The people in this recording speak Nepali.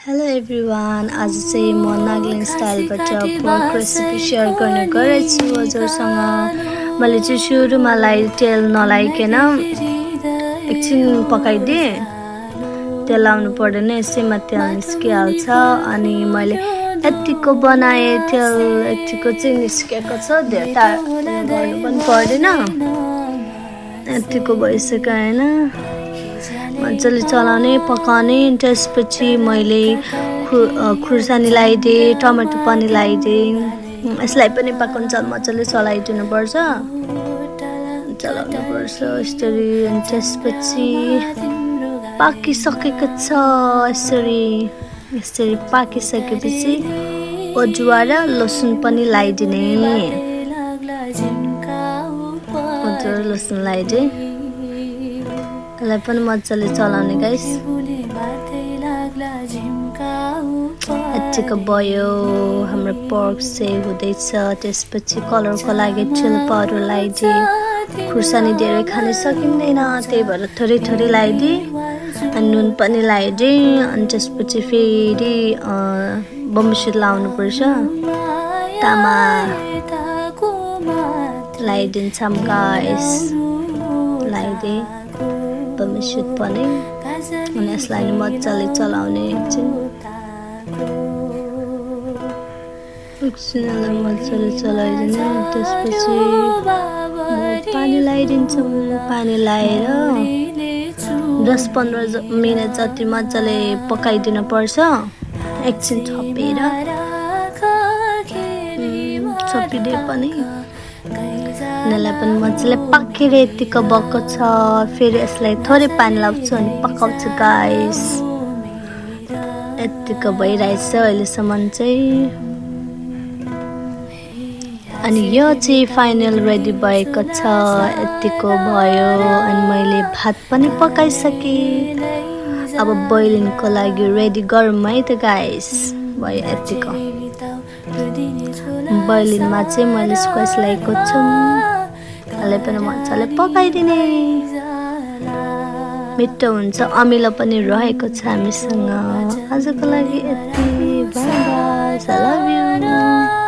हेलो एभ्रिवान, आज चाहिँ म नागाल्यान्ड स्टाइलबाट पोर्क रेसिपी सेयर गर्ने गरेछु हजुरसँग। मैले चाहिँ सुरुमालाई तेल नलाइकन एकछिन पकाइदिएँ। तेल लाउनु पर्दैन, यसैमा तेल निस्किहाल्छ। अनि मैले यतिको बनाएँ, तेल यतिको चाहिँ निस्केको छ, धेरै गर्नु पनि पर्दैन। यतिको भइसक्यो होइन, मजाले चलाउने पकाउने। त्यसपछि मैले खुर्सानी लगाइदिएँ, टमाटर पनि लगाइदिएँ। यसलाई पनि पकाउनु मजाले चलाइदिनुपर्छ, चलाउनुपर्छ यसरी। अनि त्यसपछि पाकिसकेको छ। यसरी पाकिसकेपछि अदुवा र लसुन पनि लगाइदिने। अदुवा र लसुन लगाइदिएँ, यसलाई पनि मजाले चलाउने गाइस। यतिको भयो, हाम्रो पोर्क चाहिँ हुँदैछ। त्यसपछि कलरको लागि चिली पाउडर लगाइदिएँ। खुर्सानी धेरै खान सकिँदैन, त्यही भएर थोरै थोरै लगाइदिएँ। अनि नुन पनि लगाइदिएँ। अनि त्यसपछि फेरि बमसित लाउनुपर्छ, तामा लगाइदिन्छौँ गाइस। लगाइदिएँ बमसित पनि। अनि यसलाई मजाले चलाउने एकछिनलाई मजाले चलाइदिने। त्यसपछि पानी लगाइदिन्छौँ। पानी लगाएर 10-15 मिनट जति मजाले पकाइदिनु पर्छ। एकछिन छोपिदिए पनि यिनीहरूलाई पनि मजाले पाकेर यतिको भएको छ। फेरि यसलाई थोरै पानी लाउँछु अनि पकाउँछु गाइस। यतिको भइरहेछ अहिलेसम्म चाहिँ। अनि यो चाहिँ फाइनल रेडी भएको छ, यतिको भयो। अनि मैले भात पनि पकाइसकेँ, अब बोइलिङको लागि रेडी गरौँ है त गाइस। भयो यतिको। बोइलिङमा चाहिँ मैले स्क्वास ल्याएको छु, यसलाई पनि मजाले पकाइदिने। मिठो हुन्छ, अमिलो पनि रहेको छ हामीसँग। आजको लागि यति। Bye bye, I love you.